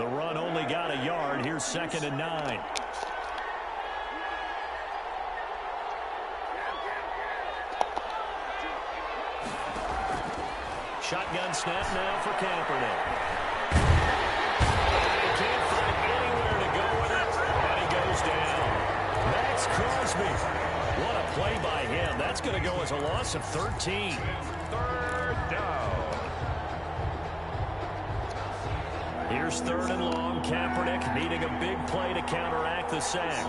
The run only got a yard. Here's 2nd and 9. Shotgun snap now for Kaepernick. He can't find anywhere to go with it, and he goes down. Max Crosby. What a play by him. That's going to go as a loss of 13. 3rd down. Here's 3rd and long. Kaepernick needing a big play to counteract the sack.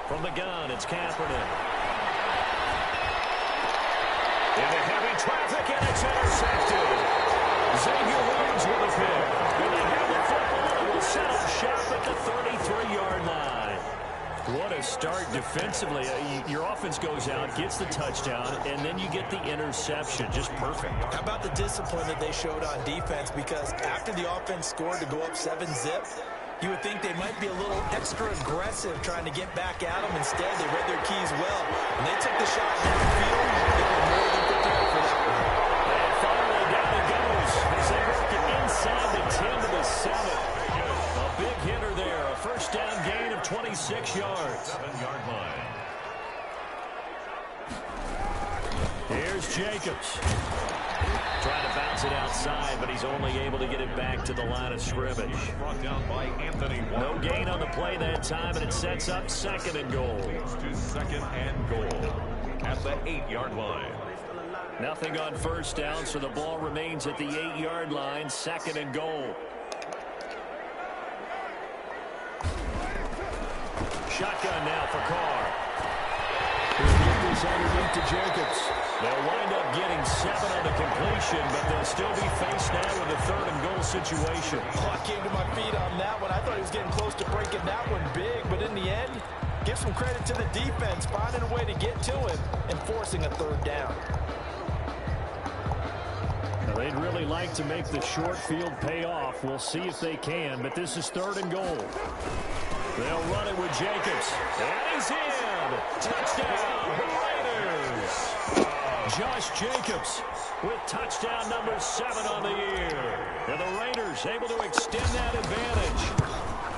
From the gun, it's Kaepernick. Into heavy traffic, and it's intercepted. Xavier Williams with a pick. And they have the football and will set up shop at the 33-yard line. What a start defensively. Your offense goes out, gets the touchdown, and then you get the interception. Just perfect. How about the discipline that they showed on defense? Because after the offense scored to go up 7-zip, you would think they might be a little extra aggressive trying to get back at them. Instead, they read their keys well. When they took the shot downfield, they were more than prepared for that one. And finally, down it goes as they work it inside the 10 to the 7. A big hitter there. A first down gain of 26 yards. 7-yard line. Here's Jacobs. Trying to bounce it outside, but he's only able to get it back to the line of scrimmage. Brought down by Anthony Walker. No gain on the play that time, and it sets up 2nd and goal. To 2nd and goal at the 8-yard line. Nothing on first down, so the ball remains at the 8-yard line. 2nd and goal. Shotgun now for Carr. He'll get this underneath to Jacobs. They'll wind up getting 7 on the completion, but they'll still be faced now with a 3rd and goal situation. Oh, I came to my feet on that one. I thought he was getting close to breaking that one big, but in the end, give some credit to the defense, finding a way to get to him and forcing a 3rd down. Now, they'd really like to make the short field pay off. We'll see if they can, but this is 3rd and goal. They'll run it with Jacobs. And he's in! Touchdown, Raiders! Josh Jacobs with touchdown number 7 on the year. And the Raiders able to extend that advantage.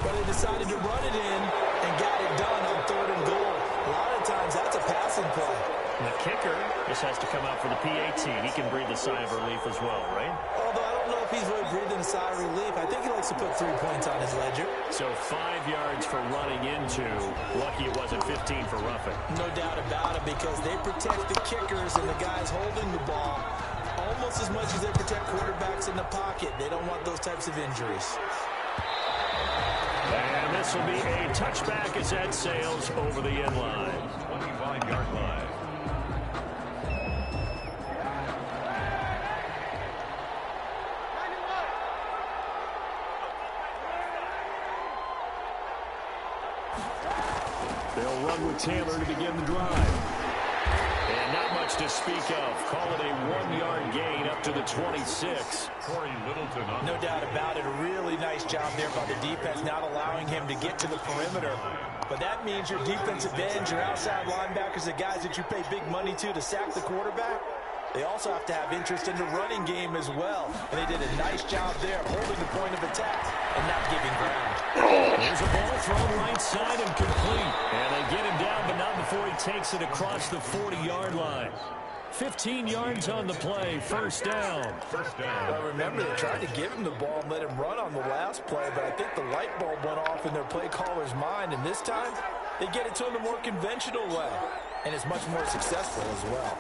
But they decided to run it in and got it done on 3rd and goal. A lot of times that's a passing play. And the kicker just has to come out for the PAT. He can breathe a sigh of relief as well, right? Although I don't know if he's really breathing a sigh of relief. I think he likes to put 3 points on his ledger. So 5 yards for running into. Lucky it wasn't 15 for roughing. No doubt about it, because they protect the kickers and the guys holding the ball almost as much as they protect quarterbacks in the pocket. They don't want those types of injuries. And this will be a touchback as that sails over the end line. 25-yard line. They'll run with Taylor to begin the drive. And not much to speak of. Call it a 1-yard gain up to the 26. Corey Littleton. No doubt about it. A really nice job there by the defense, not allowing him to get to the perimeter. But that means your defensive ends, your outside linebackers, the guys that you pay big money to sack the quarterback, they also have to have interest in the running game as well. And they did a nice job there holding the point of attack and not giving ground. There's a ball thrown right side and complete. And they get him down, but not before he takes it across the 40-yard line. 15 yards on the play, first down. First down. Well, remember, they tried to give him the ball and let him run on the last play, but I think the light bulb went off in their play caller's mind, and this time they get it to him the more conventional way, and it's much more successful as well.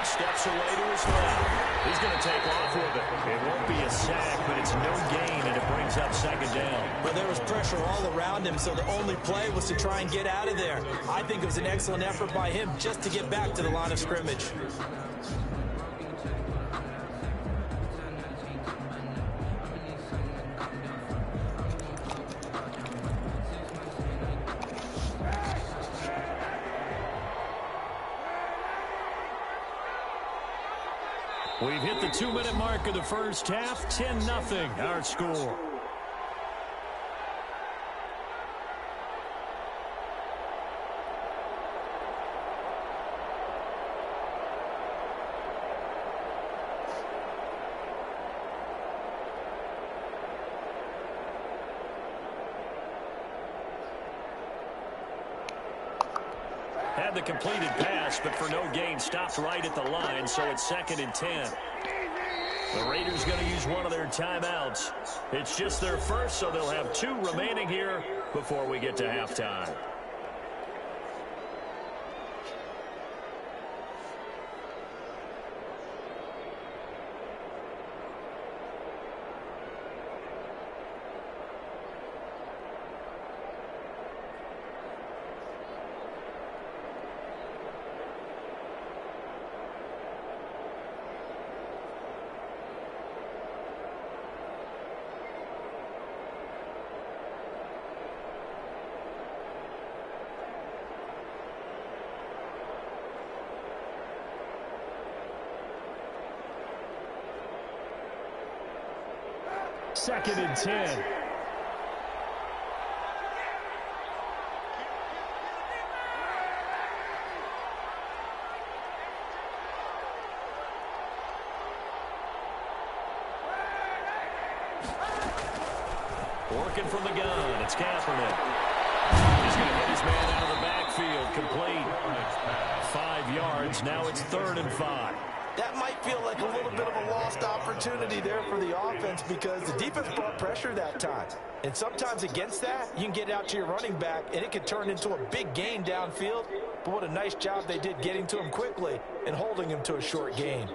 Steps away to his left. He's going to take off with it. It won't be a sack, but it's no gain, and it brings up 2nd down. But there was pressure all around him, so the only play was to try and get out of there. I think it was an excellent effort by him just to get back to the line of scrimmage. We've hit the 2-minute mark of the first half. 10-0 our score. had the completed pass, but for no gain, stopped right at the line, so it's 2nd and 10. The Raiders going to use one of their timeouts. It's just their first, so they'll have 2 remaining here before we get to halftime. Second and 10. Working from the gun, it's Kaepernick. He's going to hit his man out of the backfield, complete. 5 yards, now it's 3rd and 5. That might feel like a little bit of a lost opportunity there for the offense because the defense brought pressure that time. And sometimes against that, you can get out to your running back, and it can turn into a big gain downfield. But what a nice job they did getting to him quickly and holding him to a short gain.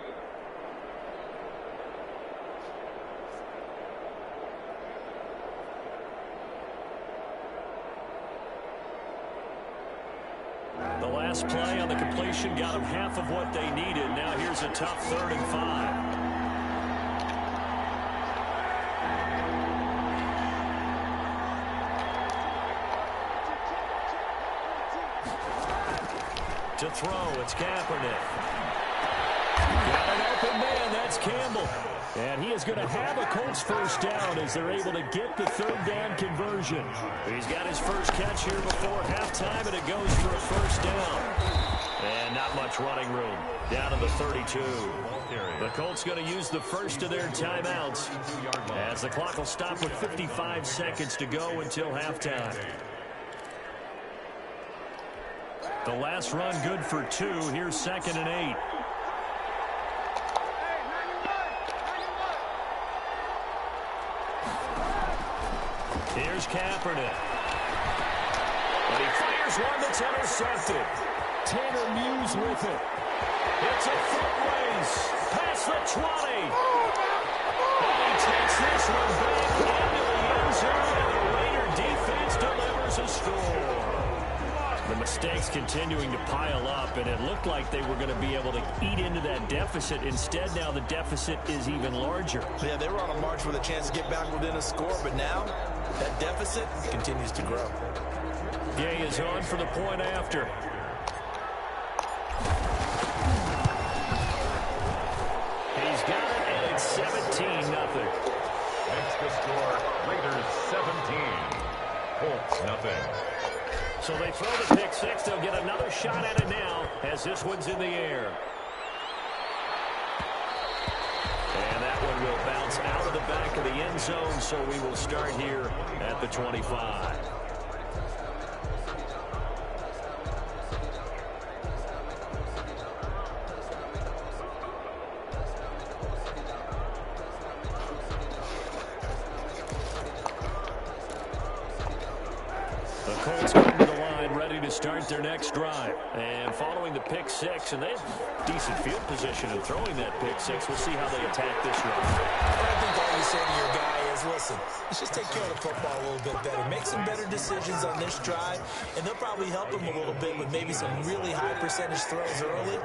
The last play on the completion got them half of what they needed. Now here's a tough 3rd and 5. To throw, it's Kaepernick. Got an open man, that's Campbell. And he is going to have a Colts first down as they're able to get the 3rd down conversion. He's got his first catch here before halftime, and it goes for a first down. And not much running room. Down to the 32. The Colts going to use the first of their timeouts as the clock will stop with 55 seconds to go until halftime. The last run good for 2. Here's 2nd and 8. Here's Kaepernick. But he fires one that's intercepted. Tanner Muse with it. It's a foot race. Past the 20. And he takes this one back into the end zone, and the Raider defense delivers a score. The mistakes continuing to pile up, and it looked like they were going to be able to eat into that deficit. Instead, now the deficit is even larger. Yeah, they were on a march with a chance to get back within a score, but now that deficit continues to grow. Gay is on for the point after. He's got it, and it's 17-0. Makes the score Raiders 17, Colts nothing. So they throw the pick six. They'll get another shot at it now as this one's in the air. And that one will bounce out of the back of the end zone, so we will start here at the 25. The Colts come to the line, ready to start their next drive. And following the pick six, and they have decent field position in throwing that pick six. We'll see how they attack this one. I think all you say to your guy is, listen, let's just take care of the football a little bit better. Make some better decisions on this drive, and they'll probably help him a little bit with maybe some really high percentage throws early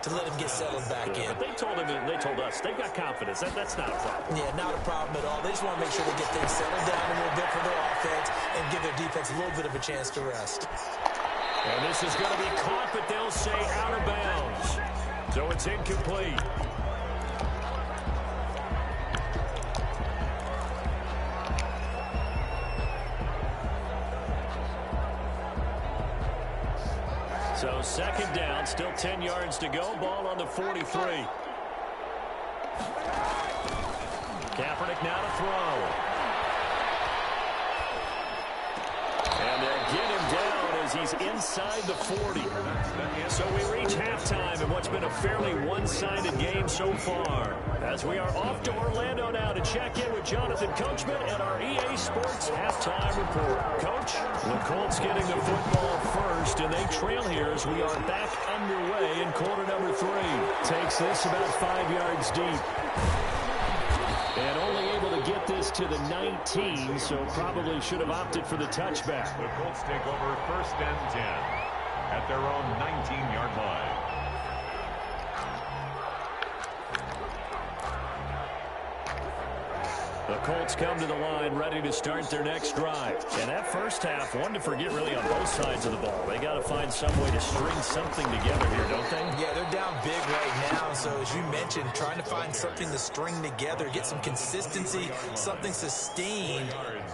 to let him get settled back in. But they told him, they told us, they've got confidence. That's not a problem. Yeah, not a problem at all. They just want to make sure they get things settled down a little bit for their offense and give their defense a little bit of a chance to rest. And this is going to be caught, but they'll say out of bounds. So it's incomplete. So second down, still 10 yards to go. Ball on the 43. Kaepernick now to throw. And they'll get him down as he's inside the 40. So we reach halftime in what's been a fairly one-sided game so far. As we are off to Orlando now to check in with Jonathan Coachman and our EA Sports Halftime Report. Coach, the Colts getting the football first, and they trail here as we are back underway in quarter number 3. Takes this about 5 yards deep. And only able to get this to the 19, so probably should have opted for the touchback. The Colts take over 1st and 10 at their own 19-yard line. The Colts come to the line ready to start their next drive. And that first half, one to forget really on both sides of the ball. They got to find some way to string something together here, don't they? Yeah, they're down big right now. So as you mentioned, trying to find something to string together, get some consistency, something sustained,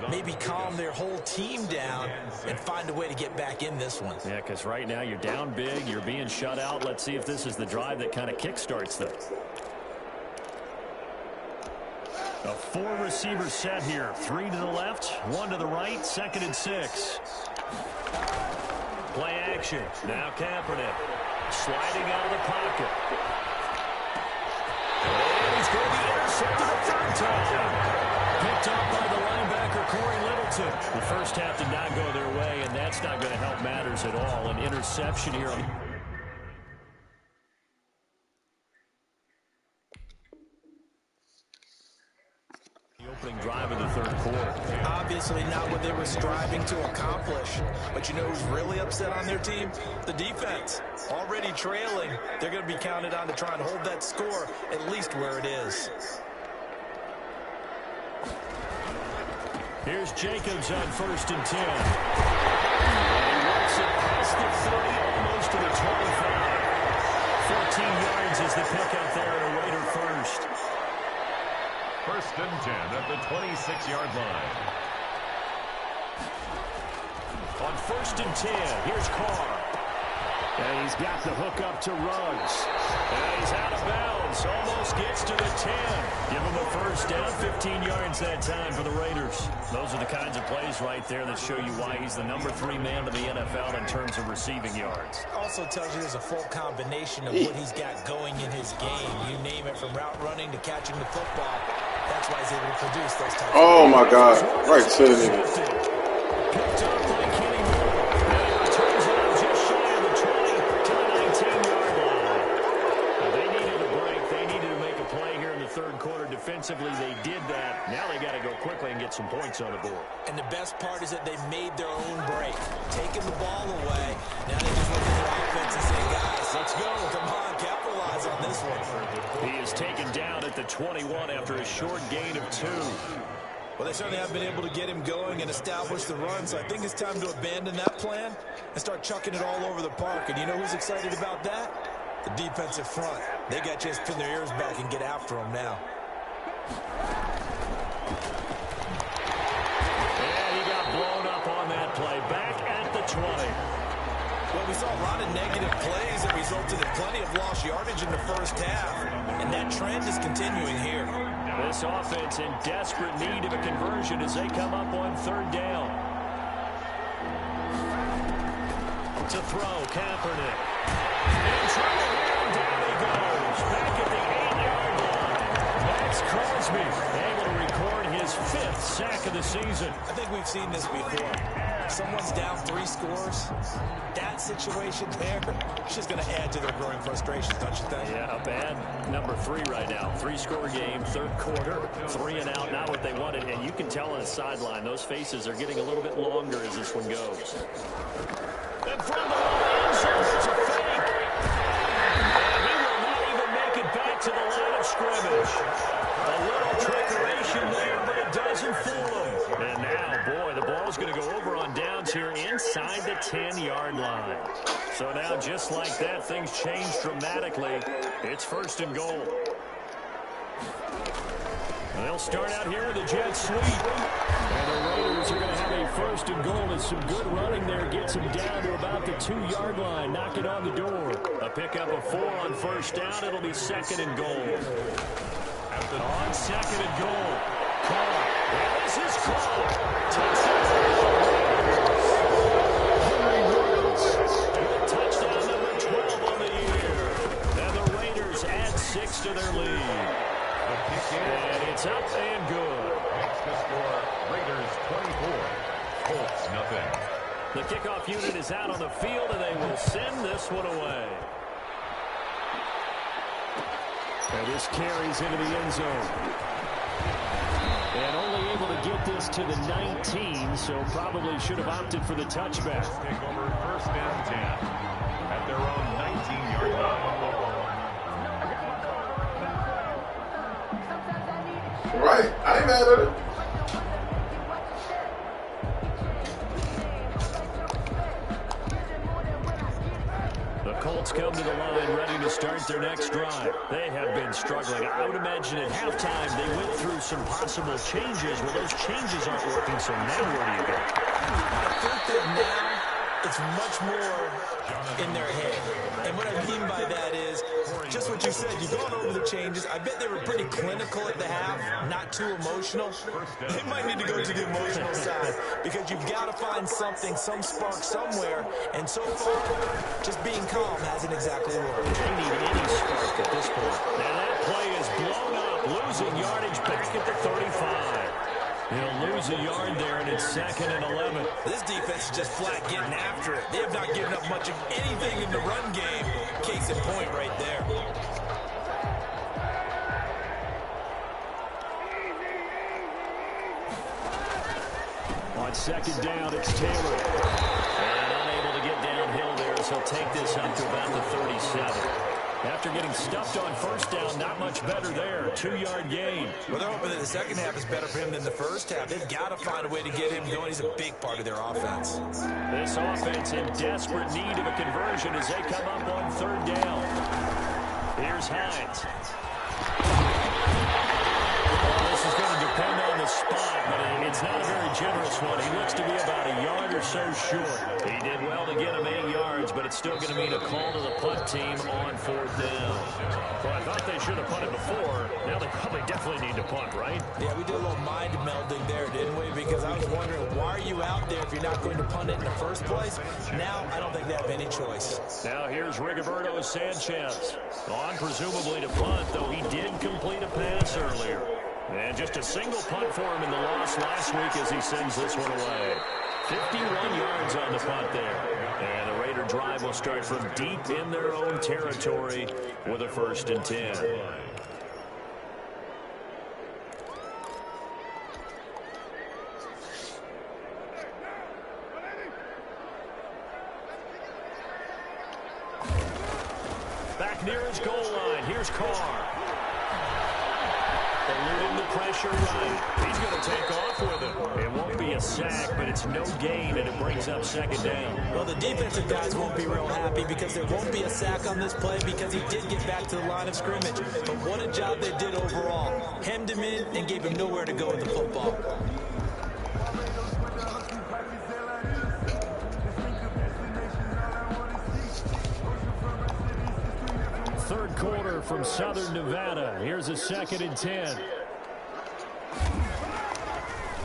maybe calm their whole team down and find a way to get back in this one. Yeah, because right now you're down big, you're being shut out. Let's see if this is the drive that kind of kickstarts them. A 4-receiver set here. 3 to the left, 1 to the right, 2nd and 6. Play action. Now Kaepernick sliding out of the pocket. And he's going to be intercepted a 3rd time. Picked up by the linebacker, Corey Littleton. The first half did not go their way, and that's not going to help matters at all. An interception here. Opening drive of the 3rd quarter. Obviously not what they were striving to accomplish. But you know who's really upset on their team? The defense. Already trailing. They're going to be counted on to try and hold that score at least where it is. Here's Jacobs on 1st and 10. He works it past the 30, almost to the 25. 14 yards is the pickup there at a Raider first. 1st and 10 at the 26-yard line. On 1st and 10, here's Carr. And he's got the hook up to Ruggs. And he's out of bounds. Almost gets to the 10. Give him a 1st down, 15 yards that time for the Raiders. Those are the kinds of plays right there that show you why he's the number 3 man to the NFL in terms of receiving yards. Also tells you there's a full combination of what he's got going in his game. You name it, from route running to catching the football. That's why he's able to produce those types Oh, my God. Right to the nigga. Picked up by Kenny Moore. And it turns out just shy of the 20 to the 19-yard line. Now, they needed a break. They needed to make a play here in the 3rd quarter. Defensively, they did that. Now they got to go quickly and get some points on the board. And the best part is that they made their own break. Taking the ball away. Now they just look at their offense and say, guys, let's go. Come on, capitalize on this one. He is taken down at the 21 after a short gain of 2. Well, they certainly have been able to get him going and establish the run, so I think it's time to abandon that plan and start chucking it all over the park. And you know who's excited about that? The defensive front. They got to just pin their ears back and get after him now. And he got blown up on that play. Back at the 20. Well, we saw a lot of negative plays that resulted in plenty of lost yardage in the first half, and that trend is continuing here. This offense in desperate need of a conversion as they come up on 3rd down. To throw, Kaepernick. In trouble, down he goes. Back at the 8-yard line. Max Crosby able to record his 5th sack of the season. I think we've seen this before. Someone's down 3 scores. That situation there, it's just going to add to their growing frustrations, don't you think? Yeah, bad number 3 right now. 3-score game, 3rd quarter, 3 and out, not what they wanted. And you can tell on the sideline, those faces are getting a little bit longer as this one goes. And from the end zone, there's a fake. And he will not even make it back to the line of scrimmage. A little trickeration there, but it doesn't fool him. And now, boy, the ball's going to go over on downs here inside the 10-yard line. So now, just like that, things change dramatically. It's 1st and goal. They'll start out here with a jet sweep. And the Raiders are going to have a 1st and goal. And some good running there gets them down to about the 2-yard line. Knock it on the door. A pickup of 4 on 1st down. It'll be 2nd and goal. On 2nd and goal. Carr. That is his call. Touchdown. Henry Ruggs 6 to their lead. And it's up and good. Makes the score Raiders 24, Colts nothing. The kickoff unit is out on the field, and they will send this one away. And this carries into the end zone. And only able to get this to the 19, so probably should have opted for the touchback. Take over 1st and 10 at their own 19-yard line. Right. I ain't mad at it. The Colts come to the line ready to start their next drive. They have been struggling. I would imagine at halftime they went through some possible changes. Well, those changes aren't working, so now where do you go? I think that now it's much more in their head. And what I mean by that is just what you said. You've gone over the changes. I bet they were pretty clinical at the half, not too emotional. They might need to go to the emotional side because you've got to find something, some spark somewhere. And so far, just being calm hasn't exactly worked. They need any spark at this point. And that play is blown up, losing yardage back at the 35. He'll lose a yard there, and it's 2nd and 11. This defense is just flat getting after it. They have not given up much of anything in the run game. Case in point right there. On 2nd down, it's Taylor. And unable to get downhill there, so he'll take this up to about the 37. After getting stuffed on 1st down, not much better there. 2-yard gain. Well, they're hoping that the second half is better for him than the first half. They've got to find a way to get him going. He's a big part of their offense. This offense in desperate need of a conversion as they come up on 3rd down. Here's Hines. This is going to depend on the spot, but it's not a very generous one. He looks to be about a yard or so short. He did well to get him 8 yards, but it's still going to mean a call to the punt team on 4th down. Well, I thought they should have punted before. Now they probably definitely need to punt, right? Yeah, we did a little mind melding there, didn't we? Because I was wondering, why are you out there if you're not going to punt it in the first place? Now, I don't think they have any choice. Now here's Rigoberto Sanchez. On presumably to punt, though he did complete a pass earlier. And just a single punt for him in the loss last week as he sends this one away. 51 yards on the punt there. And the Raider drive will start from deep in their own territory with a 1st and 10. Back near his goal line. Here's Carr. Eluding the pressure right. He's going to take off with it. It won't be a sack, but it's no gain, and it brings up 2nd down. Well, the defensive guys won't be real happy because there won't be a sack on this play because he did get back to the line of scrimmage. But what a job they did overall. Hemmed him in and gave him nowhere to go with the football. Third quarter from Southern Nevada. Here's a 2nd and 10.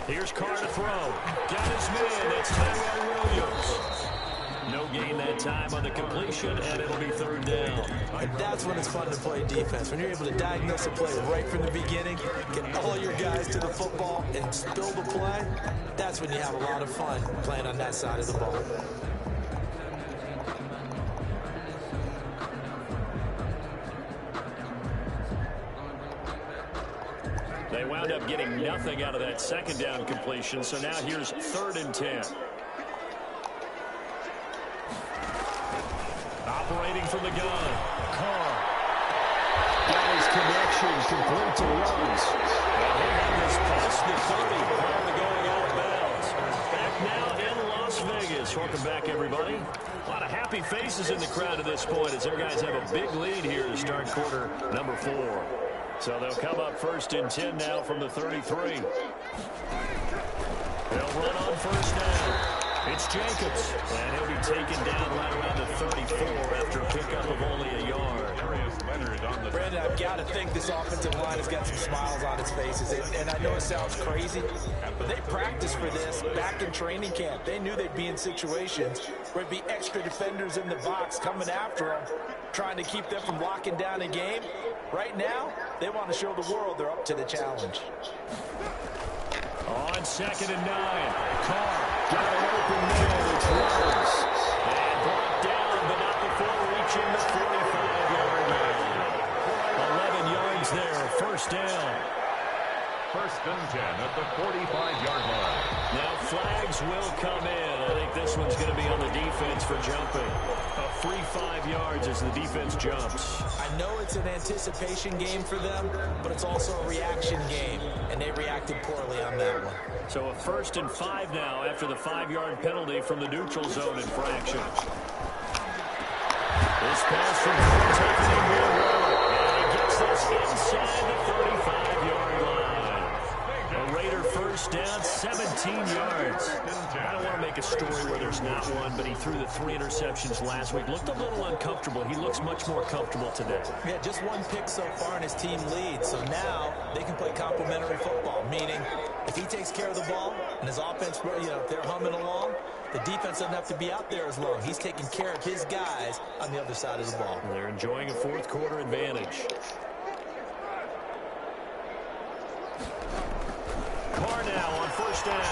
Here's Carr to throw. Got his man. That's Tyrell Williams. No gain that time on the completion, and it'll be 3rd down. And that's when it's fun to play defense. When you're able to diagnose a play right from the beginning, get all your guys to the football, and spill the play, that's when you have a lot of fun playing on that side of the ball. They wound up getting nothing out of that 2nd down completion, so now here's 3rd and 10. Operating from the gun. Carr. Got his connection, complete to Rose. And he had this past the 30 prior to going out of bounds. Back now in Las Vegas. Welcome back, everybody. A lot of happy faces in the crowd at this point as their guys have a big lead here to start quarter number 4. So they'll come up 1st and 10 now from the 33. They'll run on 1st down. It's Jacobs, and he'll be taken down right around the 34 after a pickup of only a yard. Brandon, I've got to think this offensive line has got some smiles on its faces. And I know it sounds crazy, but they practiced for this back in training camp. They knew they'd be in situations where there'd be extra defenders in the box coming after them. trying to keep them from locking down a game. Right now, they want to show the world they're up to the challenge. On 2nd and 9, Carr got an open man. It's Rose. And brought down, but not before reaching the 45-yard line. 11 yards there, first down. 1st and 10 at the 45-yard line. Now flags will come in. I think this one's going to be on the defense for jumping. A free 5 yards as the defense jumps. I know it's an anticipation game for them, but it's also a reaction game, and they reacted poorly on that one. So a 1st and 5 now after the 5-yard penalty from the neutral zone infraction. This pass from Carr taken in real well, and he gets this inside the 35-yard line. A Raider first down, 17 yards. I don't want to make a story where there's not one, but he threw the 3 interceptions last week. Looked a little uncomfortable. He looks much more comfortable today. Yeah, just 1 pick so far, and his team leads. So now they can play complementary football, meaning if he takes care of the ball and his offense, they're humming along, the defense doesn't have to be out there as long. He's taking care of his guys on the other side of the ball. They're enjoying a 4th quarter advantage. Carr now on 1st down.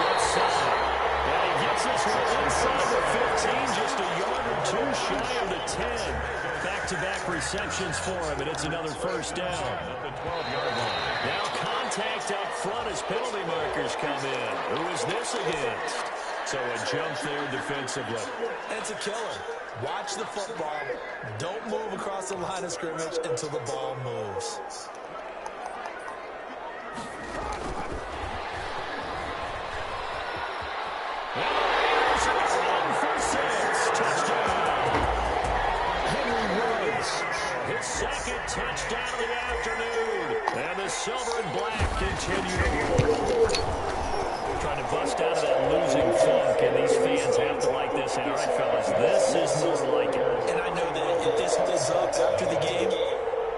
Left side. And he gets this one inside the 15, just a yard or 2 shy of the 10. Back-to-back receptions for him, and it's another first down. At the 12-yard line. Now contact up front as penalty markers come in. Who is this against? So a jump there defensively. And it's a killer. Watch the football. Don't move across the line of scrimmage until the ball moves. His 2nd touchdown of the afternoon. And the silver and black continue to roll. Trying to bust out of that losing funk, and these fans have to like this. And all right, fellas, this is more like it. And I know that if this holds up after the game,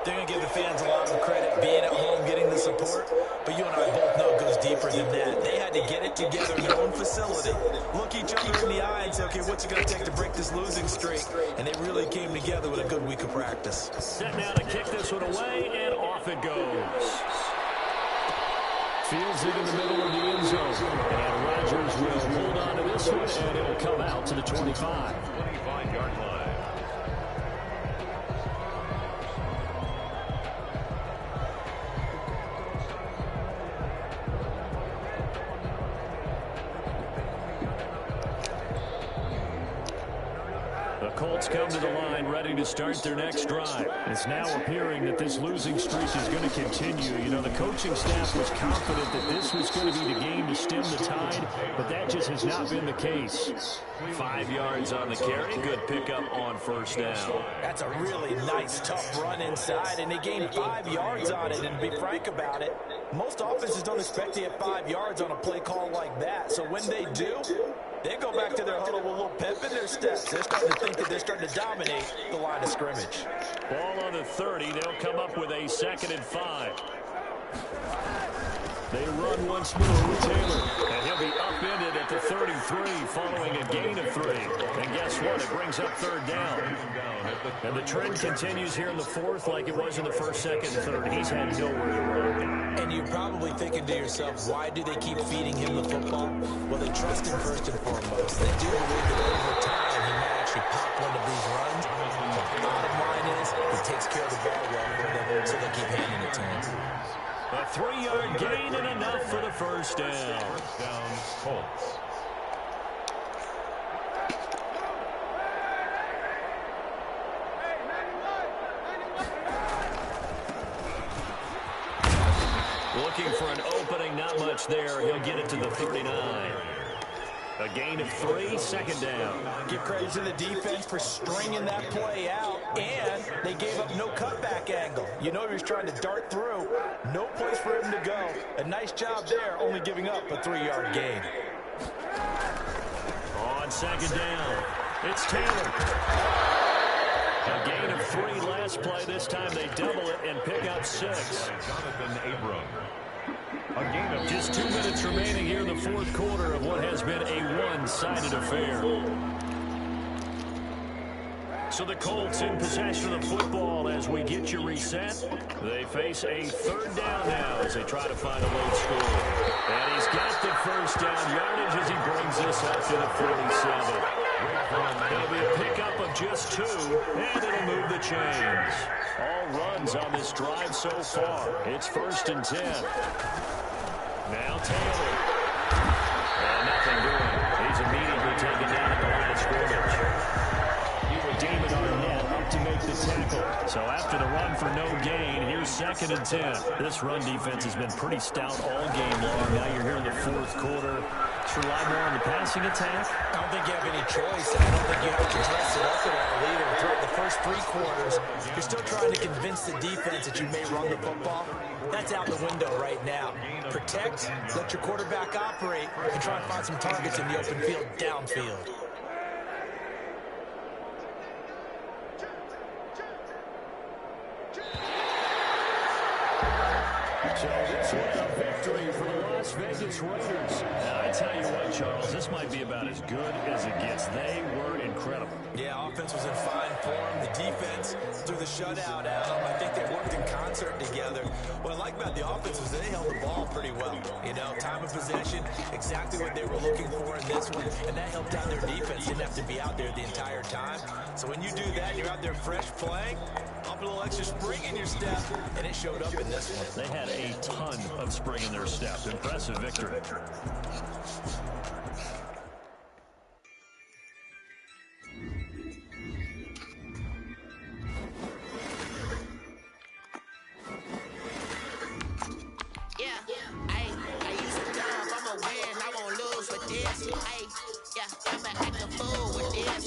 they're going to give the fans a lot of credit being at home, getting the support. But you and I both know it goes deeper than that. They had to get it together in their own facility, look each other in the eye and say, okay, what's it going to take to break this losing streak? And they really came together with a good week of practice. Set now to kick this one away, and off it goes. Fields it in the middle of the end zone. And Rodgers will hold on to this one, and it'll come out to the 25. 25-yard line. The Colts come to the line ready to start their next drive. It's now appearing that this losing streak is going to continue. You know, the coaching staff was confident that this was going to be the game to stem the tide, but that just has not been the case. 5 yards on the carry. Good pickup on 1st down. That's a really nice, tough run inside, and they gained 5 yards on it. And to be frank about it, most offenses don't expect to get 5 yards on a play call like that. So when they do, they go back to their huddle with a little pep in their steps. They're starting to think that they're starting to dominate the line of scrimmage. Ball on the 30. They'll come up with a 2nd and 5. They run once more with Taylor. And he'll be upended at the 33 following a gain of 3. And guess what? It brings up 3rd down. And the trend continues here in the 4th like it was in the 1st, 2nd, and 3rd. He's had nowhere to run. And you're probably thinking to yourself, why do they keep feeding him the football? Well, they trust him first and foremost. They do believe that over time he might actually pop one of these runs. The bottom line is he takes care of the ball well for them, so they keep handing it to him. A 3-yard gain and enough for the first down. First down, Colts. Looking for an opening, not much there. He'll get it to the 39. A gain of 3, 2nd down. Give credit to the defense for stringing that play out, and they gave up no cutback angle. You know he was trying to dart through. No place for him to go. A nice job there, only giving up a 3-yard gain. On 2nd down, it's Taylor. A gain of 3 last play. This time they double it and pick up 6. Jonathan Abram. A game of just 2 minutes remaining here in the fourth quarter of what has been a one-sided affair. So the Colts in possession of the football as we get you reset. They face a third down now as they try to find a late score. And he's got the first down yardage as he brings this up to the 47. It'll be a pickup of just 2, and it'll move the chains. All runs on this drive so far. It's 1st and 10. Now Taylor. And nothing doing. He's immediately taken down at the line of scrimmage. David Arnett up to make the tackle. So after the run for no gain, here's 2nd and 10. This run defense has been pretty stout all game long. Now you're here in the fourth quarter. Let's rely more on the passing attack. I don't think you have any choice, and I don't think you have to dress it up at all either. Throughout the first 3 quarters, you're still trying to convince the defense that you may run the football. That's out the window right now. Protect, let your quarterback operate, and try and find some targets in the open field downfield. So this was a victory for the Las Vegas Raiders. Now, I tell you what, Charles, this might be about as good as it gets. They were incredible. Yeah, offense was in fine form. The defense threw the shutout at them. I think they worked in concert together. What I like about the offense was they held the ball pretty well. You know, time of possession, exactly what they were looking for in this one, and that helped out their defense. Didn't have to be out there the entire time. So when you do that, you're out there fresh playing, up a little extra spring in your step, and it showed up in this one. They had a ton of spring in their step. Impressive victory. I used to dump, I'ma win, I won't lose with this. I'ma act a fool with this.